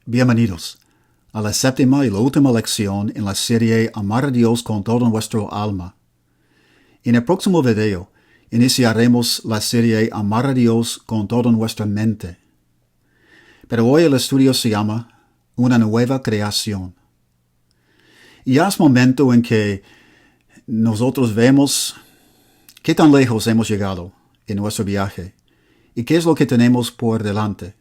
Bienvenidos a la séptima y la última lección en la serie Amar a Dios con todo nuestro alma. En el próximo video iniciaremos la serie Amar a Dios con toda nuestra mente. Pero hoy el estudio se llama Una nueva creación. Y ya es momento en que nosotros vemos qué tan lejos hemos llegado en nuestro viaje y qué es lo que tenemos por delante.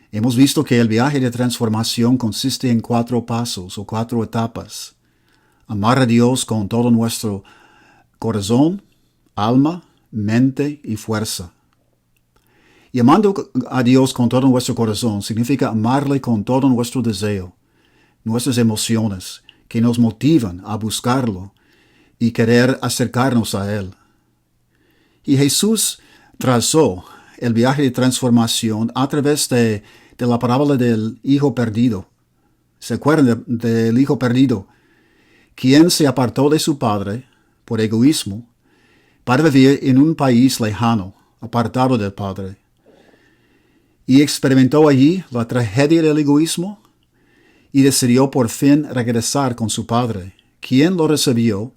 Hemos visto que el viaje de transformación consiste en 4 pasos o 4 etapas. Amar a Dios con todo nuestro corazón, alma, mente y fuerza. Y amando a Dios con todo nuestro corazón significa amarle con todo nuestro deseo, nuestras emociones que nos motivan a buscarlo y querer acercarnos a Él. Y Jesús trazó el viaje de transformación a través de la parábola del hijo perdido. ¿Se acuerdan del hijo perdido? Quien se apartó de su padre por egoísmo para vivir en un país lejano, apartado del padre. Y experimentó allí la tragedia del egoísmo y decidió por fin regresar con su padre, quien lo recibió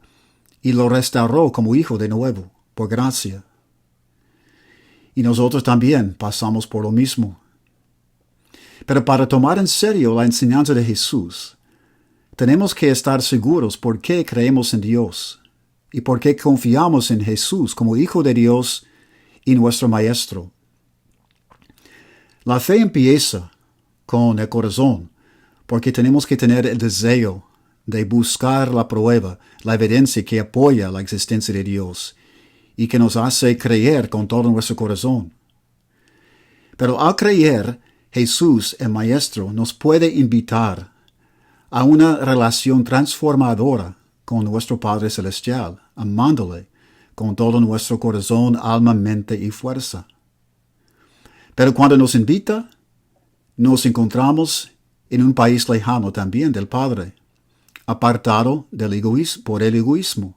y lo restauró como hijo de nuevo, por gracia. Y nosotros también pasamos por lo mismo. Pero para tomar en serio la enseñanza de Jesús, tenemos que estar seguros por qué creemos en Dios y por qué confiamos en Jesús como Hijo de Dios y nuestro Maestro. La fe empieza con el corazón, porque tenemos que tener el deseo de buscar la prueba, la evidencia que apoya la existencia de Dios y que nos hace creer con todo nuestro corazón. Pero al creer, Jesús, el Maestro, nos puede invitar a una relación transformadora con nuestro Padre Celestial, amándole con todo nuestro corazón, alma, mente y fuerza. Pero cuando nos invita, nos encontramos en un país lejano también del Padre, apartado por el egoísmo.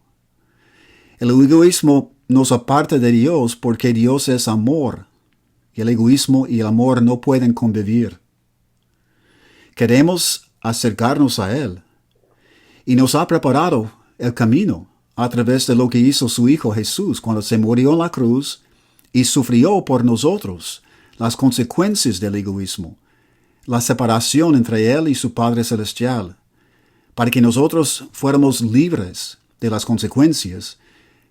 El egoísmo nos aparta de Dios porque Dios es amor, y el egoísmo y el amor no pueden convivir. Queremos acercarnos a Él, y nos ha preparado el camino a través de lo que hizo su Hijo Jesús cuando se murió en la cruz y sufrió por nosotros las consecuencias del egoísmo, la separación entre Él y su Padre Celestial, para que nosotros fuéramos libres de las consecuencias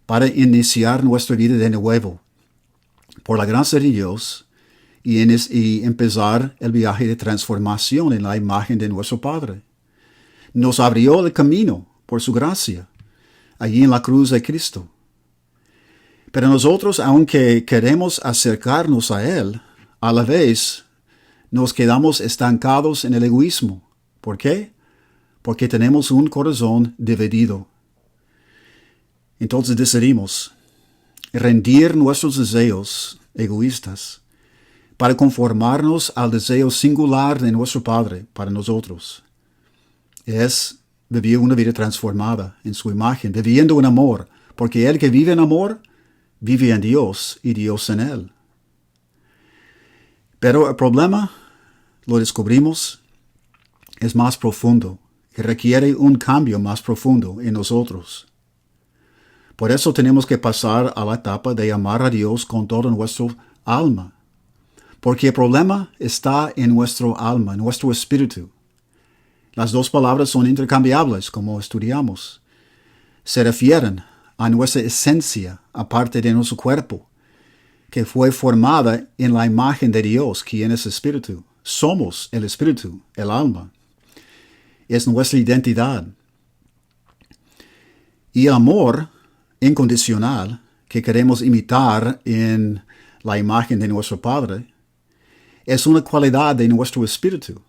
para iniciar nuestra vida de nuevo, por la gracia de Dios, y empezar el viaje de transformación en la imagen de nuestro Padre. Nos abrió el camino por su gracia, allí en la cruz de Cristo. Pero nosotros, aunque queremos acercarnos a Él, a la vez nos quedamos estancados en el egoísmo. ¿Por qué? Porque tenemos un corazón dividido. Entonces decidimos rendir nuestros deseos egoístas para conformarnos al deseo singular de nuestro Padre para nosotros. Es vivir una vida transformada en su imagen, viviendo en amor, porque el que vive en amor, vive en Dios y Dios en él. Pero el problema, lo descubrimos, es más profundo y requiere un cambio más profundo en nosotros. Por eso tenemos que pasar a la etapa de amar a Dios con todo nuestro alma. Porque el problema está en nuestro alma, en nuestro espíritu. Las dos palabras son intercambiables, como estudiamos. Se refieren a nuestra esencia, aparte de nuestro cuerpo, que fue formada en la imagen de Dios, quien es espíritu. Somos el espíritu, el alma. Es nuestra identidad. Y el amor incondicional que queremos imitar en la imagen de nuestro Padre es una cualidad de nuestro espíritu.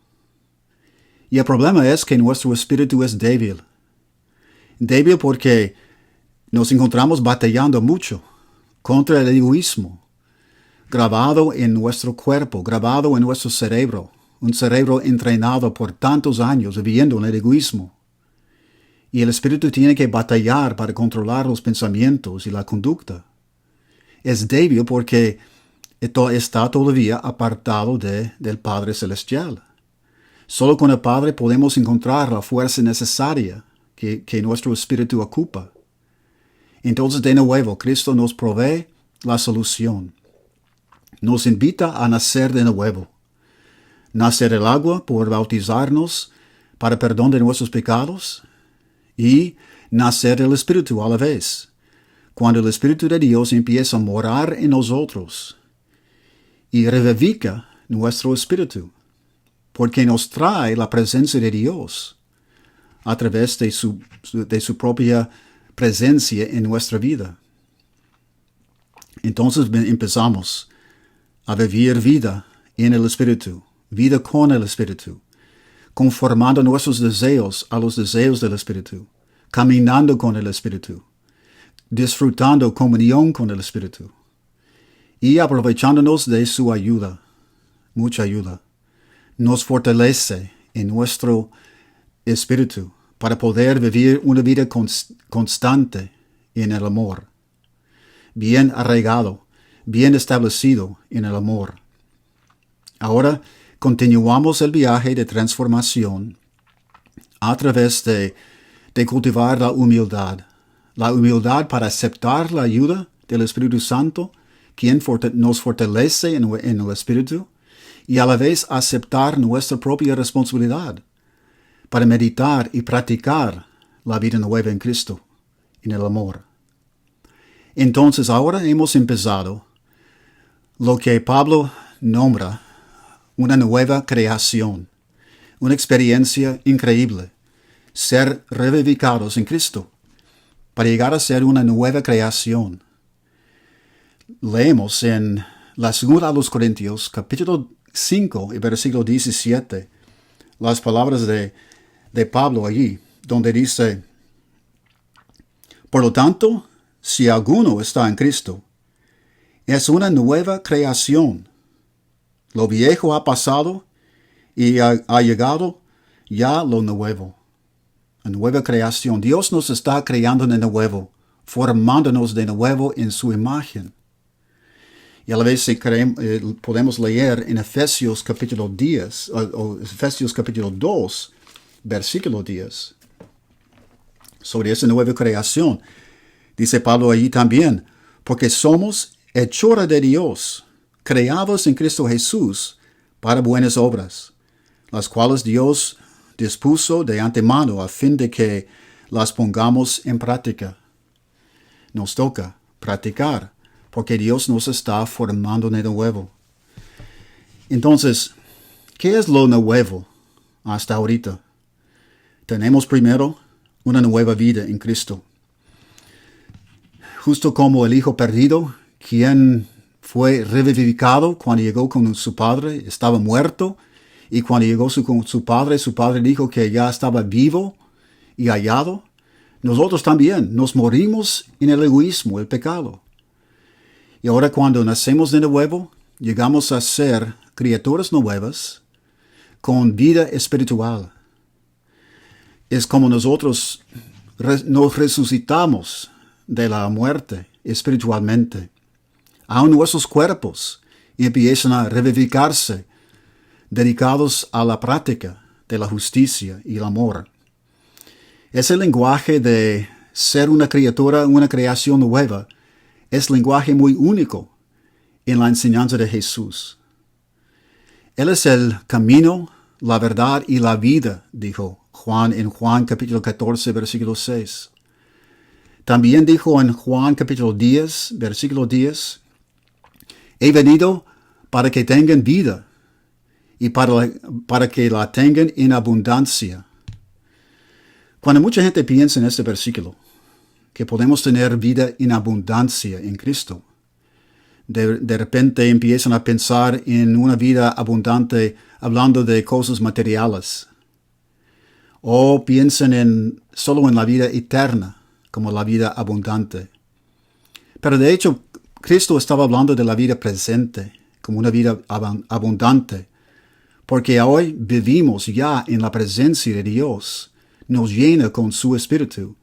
Y el problema es que nuestro espíritu es débil. Débil porque nos encontramos batallando mucho contra el egoísmo, grabado en nuestro cuerpo, grabado en nuestro cerebro, un cerebro entrenado por tantos años viviendo en el egoísmo. Y el espíritu tiene que batallar para controlar los pensamientos y la conducta. Es débil porque está todavía apartado del Padre Celestial. Solo con el Padre podemos encontrar la fuerza necesaria que nuestro espíritu ocupa. Entonces, de nuevo, Cristo nos provee la solución. Nos invita a nacer de nuevo. Nacer del agua por bautizarnos para perdón de nuestros pecados y nacer del Espíritu a la vez, cuando el Espíritu de Dios empieza a morar en nosotros y revivifica nuestro espíritu, porque nos trae la presencia de Dios a través de su propia presencia en nuestra vida. Entonces empezamos a vivir vida en el Espíritu, vida con el Espíritu, conformando nuestros deseos a los deseos del Espíritu, caminando con el Espíritu, disfrutando comunión con el Espíritu y aprovechándonos de su ayuda, mucha ayuda. Nos fortalece en nuestro espíritu para poder vivir una vida constante en el amor, bien arraigado, bien establecido en el amor. Ahora continuamos el viaje de transformación a través de cultivar la humildad para aceptar la ayuda del Espíritu Santo, quien nos fortalece en el Espíritu, y a la vez aceptar nuestra propia responsabilidad para meditar y practicar la vida nueva en Cristo, en el amor. Entonces ahora hemos empezado lo que Pablo nombra una nueva creación, una experiencia increíble, ser revivificados en Cristo, para llegar a ser una nueva creación. Leemos en la segunda a los Corintios, capítulo 5 y versículo 17, las palabras de Pablo allí, donde dice: por lo tanto, si alguno está en Cristo, es una nueva creación. Lo viejo ha pasado y ha llegado ya lo nuevo. La nueva creación. Dios nos está creando de nuevo, formándonos de nuevo en su imagen. Y a la vez podemos leer en Efesios capítulo 10, o Efesios capítulo 2, versículo 10, sobre esa nueva creación. Dice Pablo allí también: porque somos hechura de Dios, creados en Cristo Jesús para buenas obras, las cuales Dios dispuso de antemano a fin de que las pongamos en práctica. Nos toca practicar, porque Dios nos está formando de nuevo. Entonces, ¿qué es lo nuevo hasta ahorita? Tenemos primero una nueva vida en Cristo. Justo como el hijo perdido, quien fue revivificado cuando llegó con su padre, estaba muerto, y cuando llegó con su padre dijo que ya estaba vivo y hallado. Nosotros también nos morimos en el egoísmo, el pecado. Y ahora cuando nacemos de nuevo, llegamos a ser criaturas nuevas con vida espiritual. Es como nosotros nos resucitamos de la muerte espiritualmente. Aún nuestros cuerpos empiezan a revivificarse, dedicados a la práctica de la justicia y el amor. Ese lenguaje de ser una criatura, una creación nueva, es lenguaje muy único en la enseñanza de Jesús. Él es el camino, la verdad y la vida, dijo Juan en Juan capítulo 14, versículo 6. También dijo en Juan capítulo 10, versículo 10, he venido para que tengan vida y para que la tengan en abundancia. Cuando mucha gente piensa en este versículo, que podemos tener vida en abundancia en Cristo, de repente empiezan a pensar en una vida abundante hablando de cosas materiales. O piensan solo en la vida eterna como la vida abundante. Pero de hecho, Cristo estaba hablando de la vida presente como una vida abundante, porque hoy vivimos ya en la presencia de Dios, nos llena con su Espíritu.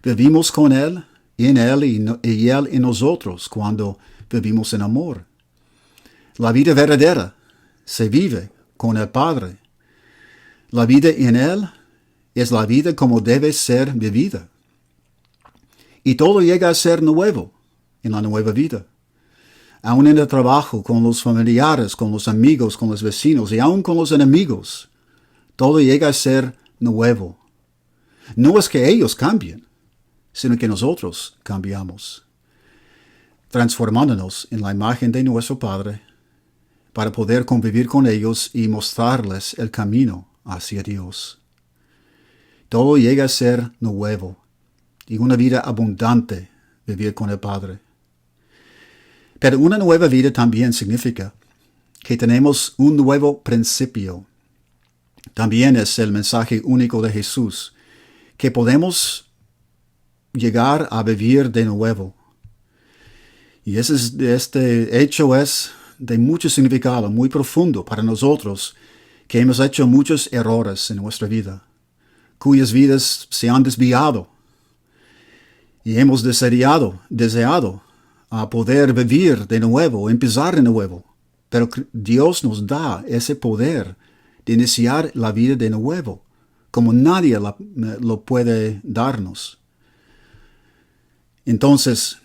Vivimos con Él y Él en nosotros cuando vivimos en amor. La vida verdadera se vive con el Padre. La vida en Él es la vida como debe ser vivida. Y todo llega a ser nuevo en la nueva vida. Aún en el trabajo, con los familiares, con los amigos, con los vecinos y aún con los enemigos, todo llega a ser nuevo. No es que ellos cambien, sino que nosotros cambiamos, transformándonos en la imagen de nuestro Padre para poder convivir con ellos y mostrarles el camino hacia Dios. Todo llega a ser nuevo y una vida abundante vivir con el Padre. Pero una nueva vida también significa que tenemos un nuevo principio. También es el mensaje único de Jesús, que podemos llegar a vivir de nuevo. Y este hecho es de mucho significado, muy profundo para nosotros, que hemos hecho muchos errores en nuestra vida, cuyas vidas se han desviado. Y hemos deseado a poder vivir de nuevo, empezar de nuevo. Pero Dios nos da ese poder de iniciar la vida de nuevo, como nadie lo puede darnos. Entonces,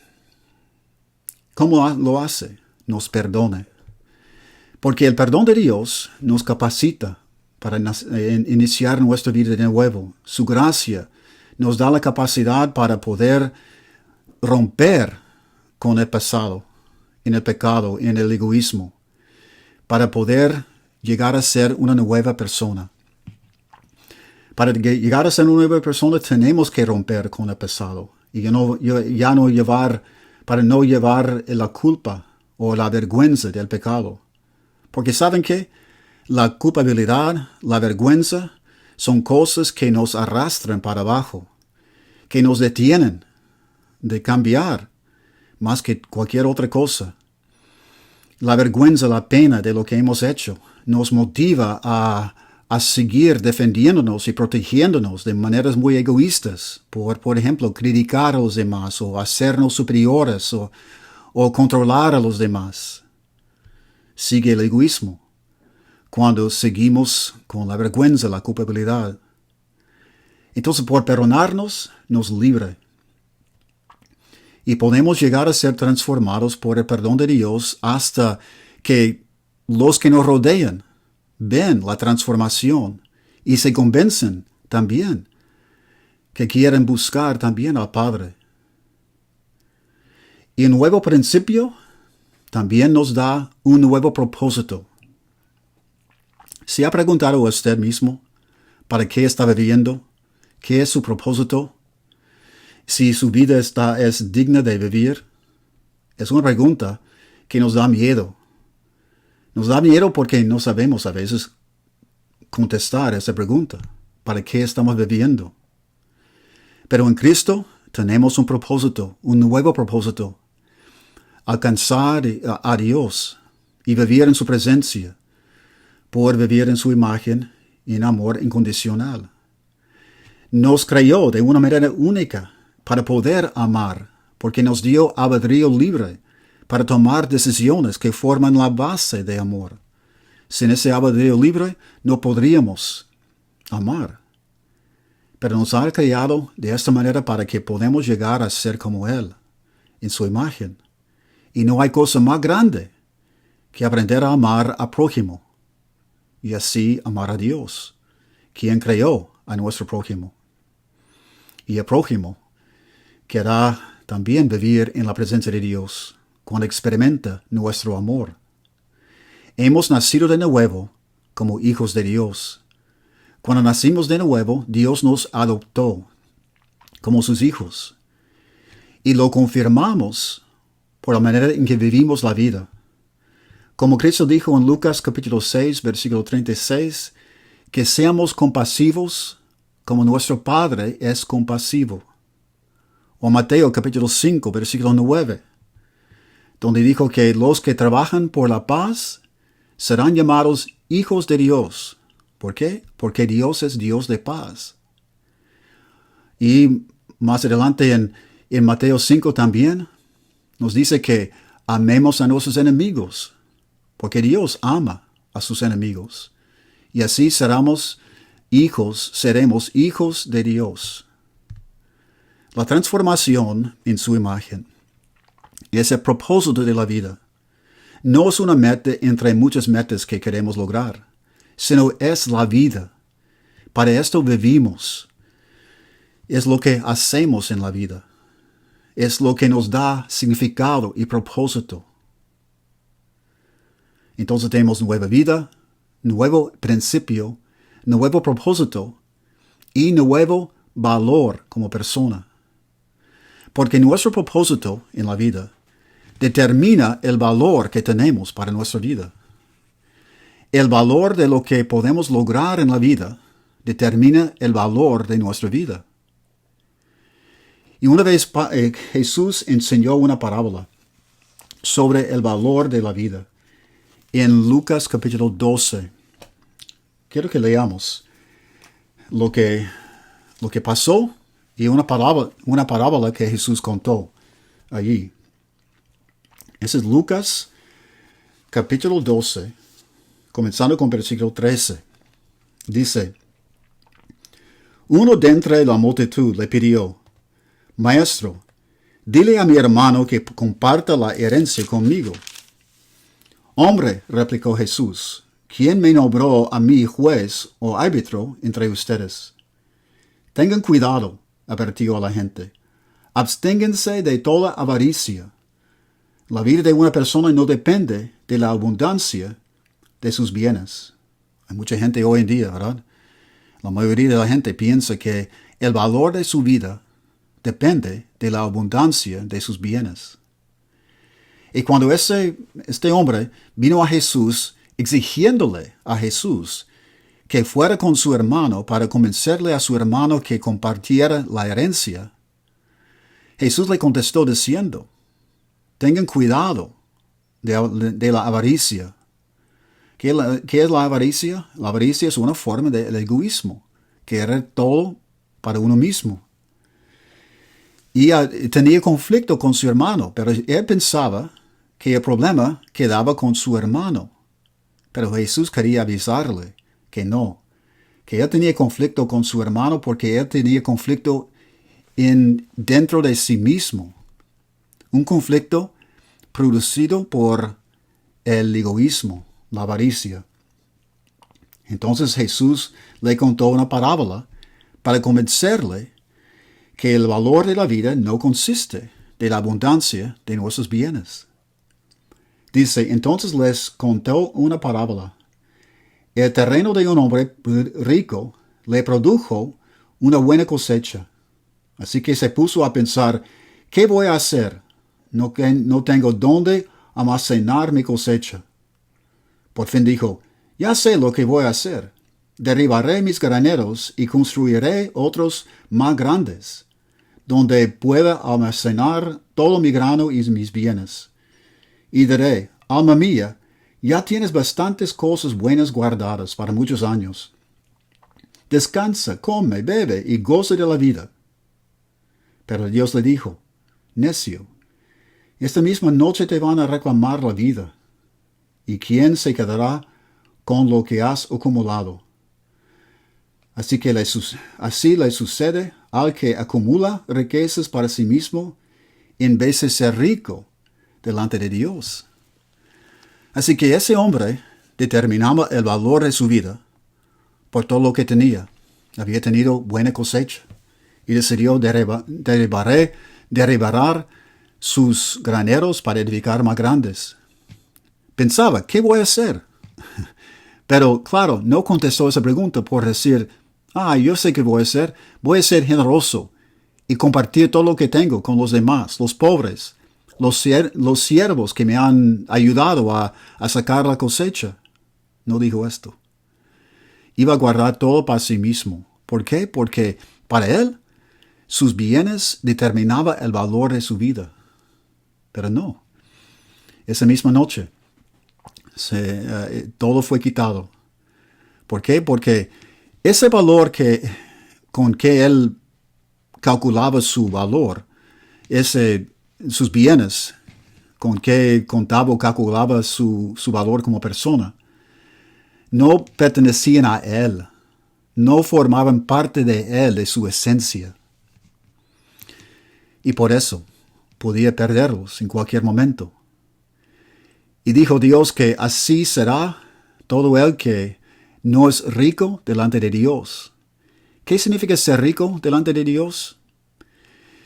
¿cómo lo hace? Nos perdona. Porque el perdón de Dios nos capacita para iniciar nuestra vida de nuevo. Su gracia nos da la capacidad para poder romper con el pasado, en el pecado, en el egoísmo, para poder llegar a ser una nueva persona. Para llegar a ser una nueva persona tenemos que romper con el pasado y para no llevar la culpa o la vergüenza del pecado. Porque ¿saben qué? La culpabilidad, la vergüenza son cosas que nos arrastran para abajo, que nos detienen de cambiar más que cualquier otra cosa. La vergüenza, la pena de lo que hemos hecho nos motiva a seguir defendiéndonos y protegiéndonos de maneras muy egoístas, por ejemplo, criticar a los demás o hacernos superiores o controlar a los demás. Sigue el egoísmo cuando seguimos con la vergüenza, la culpabilidad. Entonces, por perdonarnos, nos libra. Y podemos llegar a ser transformados por el perdón de Dios hasta que los que nos rodean ven la transformación y se convencen también que quieren buscar también al Padre. Y un nuevo principio también nos da un nuevo propósito. ¿Se ha preguntado a usted mismo para qué está viviendo? ¿Qué es su propósito? Si su vida es digna de vivir. Es una pregunta que nos da miedo. Nos da miedo porque no sabemos a veces contestar esa pregunta. ¿Para qué estamos viviendo? Pero en Cristo tenemos un propósito, un nuevo propósito. Alcanzar a Dios y vivir en su presencia, por vivir en su imagen en amor incondicional. Nos creó de una manera única para poder amar, porque nos dio albedrío libre para tomar decisiones que forman la base de amor. Sin ese albedrío libre no podríamos amar. Pero nos ha creado de esta manera para que podamos llegar a ser como Él, en su imagen. Y no hay cosa más grande que aprender a amar al prójimo y así amar a Dios, quien creó a nuestro prójimo. Y el prójimo querrá también vivir en la presencia de Dios cuando experimenta nuestro amor. Hemos nacido de nuevo como hijos de Dios. Cuando nacimos de nuevo, Dios nos adoptó como sus hijos. Y lo confirmamos por la manera en que vivimos la vida. Como Cristo dijo en Lucas capítulo 6, versículo 36, que seamos compasivos como nuestro Padre es compasivo. O Mateo capítulo 5, versículo 9, donde dijo que los que trabajan por la paz serán llamados hijos de Dios. ¿Por qué? Porque Dios es Dios de paz. Y más adelante en Mateo 5 también nos dice que amemos a nuestros enemigos, porque Dios ama a sus enemigos. Y así seremos seremos hijos de Dios. La transformación en su imagen es el propósito de la vida. No es una meta entre muchas metas que queremos lograr, sino es la vida. Para esto vivimos. Es lo que hacemos en la vida. Es lo que nos da significado y propósito. Entonces tenemos nueva vida, nuevo principio, nuevo propósito y nuevo valor como persona. Porque nuestro propósito en la vida determina el valor que tenemos para nuestra vida. El valor de lo que podemos lograr en la vida determina el valor de nuestra vida. Y una vez Jesús enseñó una parábola sobre el valor de la vida en Lucas capítulo 12. Quiero que leamos lo que pasó y una parábola que Jesús contó allí. Ese es Lucas capítulo 12, comenzando con versículo 13. Dice: uno de entre la multitud le pidió: Maestro, dile a mi hermano que comparta la herencia conmigo. Hombre, replicó Jesús, ¿quién me nombró a mí juez o árbitro entre ustedes? Tengan cuidado, advirtió a la gente. Absténganse de toda avaricia. La vida de una persona no depende de la abundancia de sus bienes. Hay mucha gente hoy en día, ¿verdad? La mayoría de la gente piensa que el valor de su vida depende de la abundancia de sus bienes. Y cuando este hombre vino a Jesús exigiéndole a Jesús que fuera con su hermano para convencerle a su hermano que compartiera la herencia, Jesús le contestó diciendo: tengan cuidado de la avaricia. ¿Qué es la avaricia? La avaricia es una forma del egoísmo, querer todo para uno mismo. Y tenía conflicto con su hermano, pero él pensaba que el problema quedaba con su hermano. Pero Jesús quería avisarle que no, que él tenía conflicto con su hermano porque él tenía conflicto dentro de sí mismo. Un conflicto producido por el egoísmo, la avaricia. Entonces Jesús le contó una parábola para convencerle que el valor de la vida no consiste de la abundancia de nuestros bienes. Dice, entonces les contó una parábola. El terreno de un hombre rico le produjo una buena cosecha. Así que se puso a pensar, ¿qué voy a hacer? No tengo dónde almacenar mi cosecha. Por fin dijo, ya sé lo que voy a hacer. Derribaré mis graneros y construiré otros más grandes, donde pueda almacenar todo mi grano y mis bienes. Y diré, alma mía, ya tienes bastantes cosas buenas guardadas para muchos años. Descansa, come, bebe y goza de la vida. Pero Dios le dijo, necio, esta misma noche te van a reclamar la vida. ¿Y quién se quedará con lo que has acumulado? Así le sucede al que acumula riquezas para sí mismo en vez de ser rico delante de Dios. Así que ese hombre determinaba el valor de su vida por todo lo que tenía. Había tenido buena cosecha y decidió derribar sus graneros para edificar más grandes. Pensaba, ¿qué voy a hacer? Pero claro, no contestó esa pregunta por decir, yo sé qué voy a hacer. Voy a ser generoso y compartir todo lo que tengo con los demás, los pobres, los siervos que me han ayudado a sacar la cosecha. No dijo esto. Iba a guardar todo para sí mismo. ¿Por qué? Porque para él, sus bienes determinaban el valor de su vida. Pero no. Esa misma noche, todo fue quitado. ¿Por qué? Porque ese valor con que él calculaba su valor, sus bienes, con que contaba o calculaba su valor como persona, no pertenecían a él, no formaban parte de Él, de su esencia. Y por eso podía perderlos en cualquier momento. Y dijo Dios que así será todo el que no es rico delante de Dios. ¿Qué significa ser rico delante de Dios?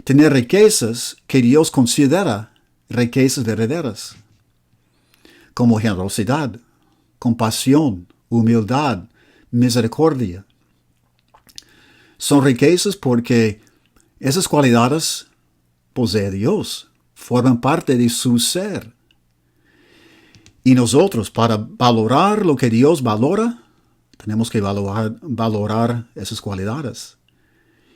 Tener riquezas que Dios considera riquezas verdaderas, como generosidad, compasión, humildad, misericordia. Son riquezas porque esas cualidades posee Dios, forman parte de su ser. Y nosotros, para valorar lo que Dios valora, tenemos que valorar esas cualidades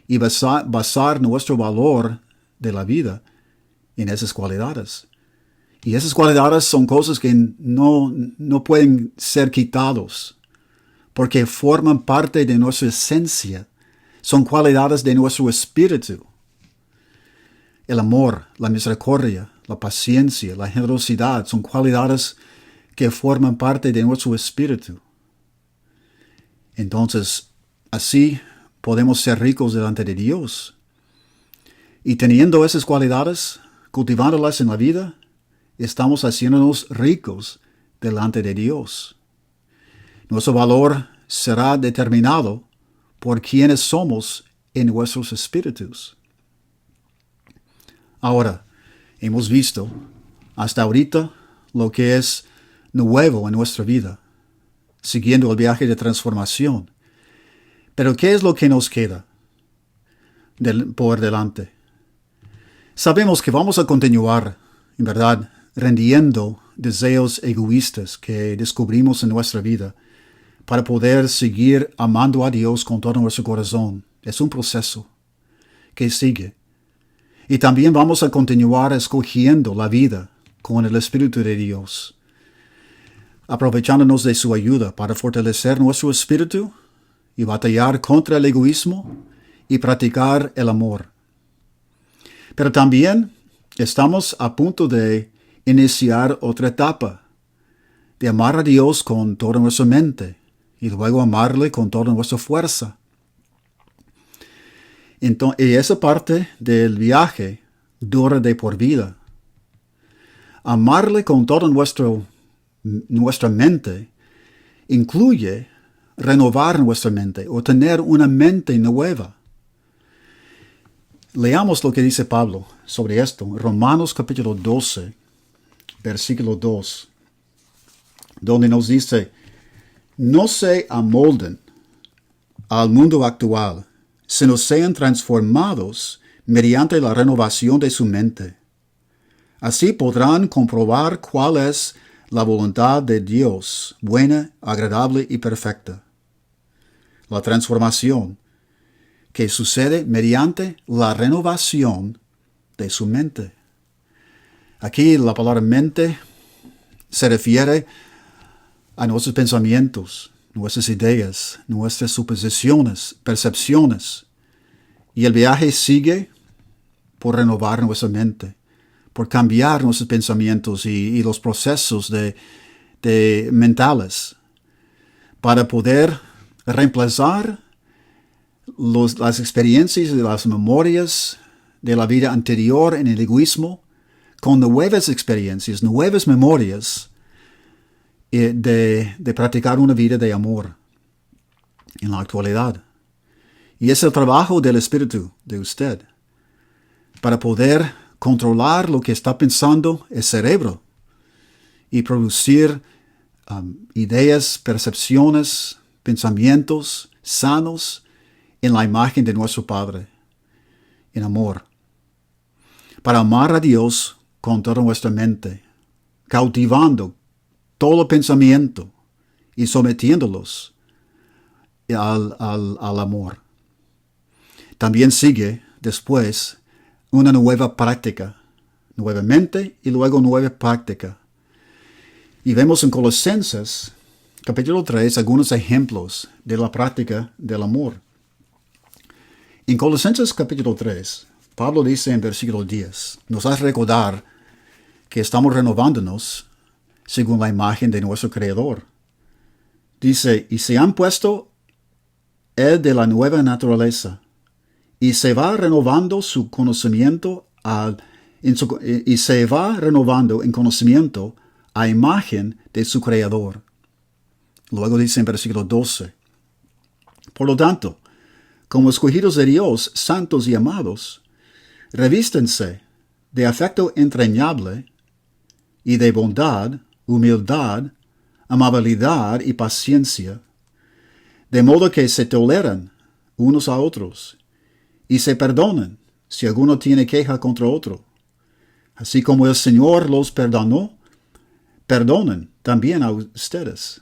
y basar nuestro valor de la vida en esas cualidades. Y esas cualidades son cosas que no pueden ser quitados, porque forman parte de nuestra esencia. Son cualidades de nuestro espíritu. El amor, la misericordia, la paciencia, la generosidad son cualidades que forman parte de nuestro espíritu. Entonces, así podemos ser ricos delante de Dios. Y teniendo esas cualidades, cultivándolas en la vida, estamos haciéndonos ricos delante de Dios. Nuestro valor será determinado por quienes somos en nuestros espíritus. Ahora, hemos visto hasta ahorita lo que es nuevo en nuestra vida, siguiendo el viaje de transformación. Pero ¿qué es lo que nos queda por delante? Sabemos que vamos a continuar, en verdad, rendiendo deseos egoístas que descubrimos en nuestra vida para poder seguir amando a Dios con todo nuestro corazón. Es un proceso que sigue. Y también vamos a continuar escogiendo la vida con el Espíritu de Dios, aprovechándonos de su ayuda para fortalecer nuestro espíritu y batallar contra el egoísmo y practicar el amor. Pero también estamos a punto de iniciar otra etapa, de amar a Dios con toda nuestra mente y luego amarle con toda nuestra fuerza. Y esa parte del viaje dura de por vida. Amarle con toda nuestra mente incluye renovar nuestra mente o tener una mente nueva. Leamos lo que dice Pablo sobre esto. Romanos capítulo 12, versículo 2, donde nos dice: no se amolden al mundo actual, sino sean transformados mediante la renovación de su mente. Así podrán comprobar cuál es la voluntad de Dios, buena, agradable y perfecta. La transformación que sucede mediante la renovación de su mente. Aquí la palabra mente se refiere a nuestros pensamientos, nuestras ideas, nuestras suposiciones, percepciones. Y el viaje sigue por renovar nuestra mente, por cambiar nuestros pensamientos y los procesos mentales, para poder reemplazar las experiencias y las memorias de la vida anterior en el egoísmo con nuevas experiencias, nuevas memorias de practicar una vida de amor en la actualidad. Y es el trabajo del Espíritu de usted para poder controlar lo que está pensando el cerebro y producir ideas, percepciones, pensamientos sanos en la imagen de nuestro Padre, en amor. Para amar a Dios con toda nuestra mente, cautivando todo pensamiento y sometiéndolos al amor. También sigue después una nueva práctica, nuevamente y luego nueva práctica. Y vemos en Colosenses, capítulo 3, algunos ejemplos de la práctica del amor. En Colosenses capítulo 3, Pablo dice en versículo 10, nos hace recordar que estamos renovándonos según la imagen de nuestro Creador. Dice, y se han puesto el de la nueva naturaleza, y se va renovando su conocimiento en conocimiento a imagen de su Creador. Luego dice en versículo 12, por lo tanto, como escogidos de Dios, santos y amados, revístense de afecto entrañable y de bondad, humildad, amabilidad y paciencia, de modo que se toleran unos a otros y se perdonen si alguno tiene queja contra otro. Así como el Señor los perdonó, perdonen también a ustedes.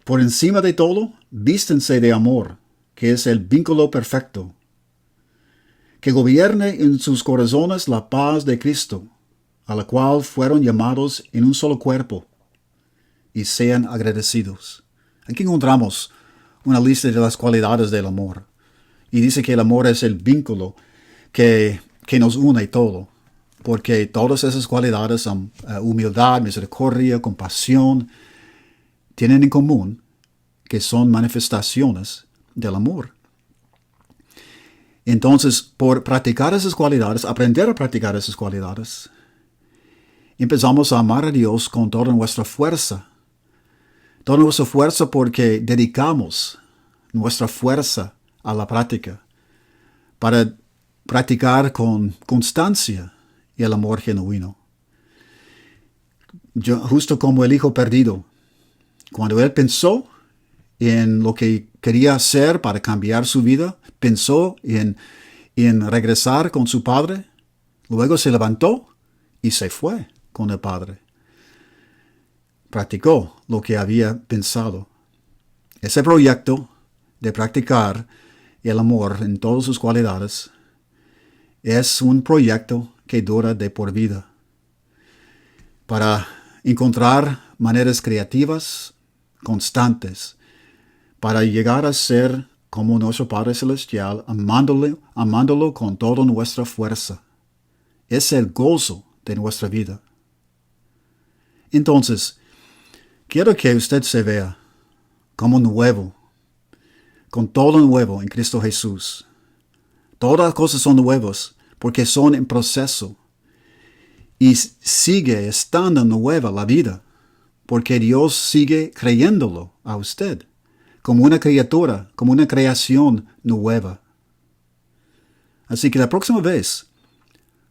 Por encima de todo, vístense de amor, que es el vínculo perfecto. Que gobierne en sus corazones la paz de Cristo, a la cual fueron llamados en un solo cuerpo, y sean agradecidos. Aquí encontramos una lista de las cualidades del amor. Y dice que el amor es el vínculo que nos une todo. Porque todas esas cualidades son humildad, misericordia, compasión, tienen en común que son manifestaciones del amor. Entonces, por practicar esas cualidades, aprender a practicar esas cualidades, empezamos a amar a Dios con toda nuestra fuerza. Toda nuestra fuerza porque dedicamos nuestra fuerza a la práctica para practicar con constancia el amor genuino. Justo como el hijo perdido, cuando él pensó en lo que quería hacer para cambiar su vida, pensó en regresar con su padre, luego se levantó y se fue con el padre. Practicó lo que había pensado. Ese proyecto de practicar el amor en todas sus cualidades es un proyecto que dura de por vida. Para encontrar maneras creativas, constantes, para llegar a ser como nuestro Padre Celestial, amándolo con toda nuestra fuerza. Es el gozo de nuestra vida. Entonces, quiero que usted se vea como nuevo, con todo nuevo en Cristo Jesús. Todas las cosas son nuevas porque son en proceso. Y sigue estando nueva la vida porque Dios sigue creyéndolo a usted como una criatura, como una creación nueva. Así que la próxima vez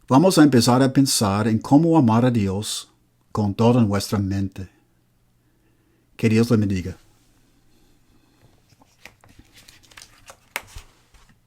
vamos a empezar a pensar en cómo amar a Dios con toda nuestra mente. Que Dios le bendiga.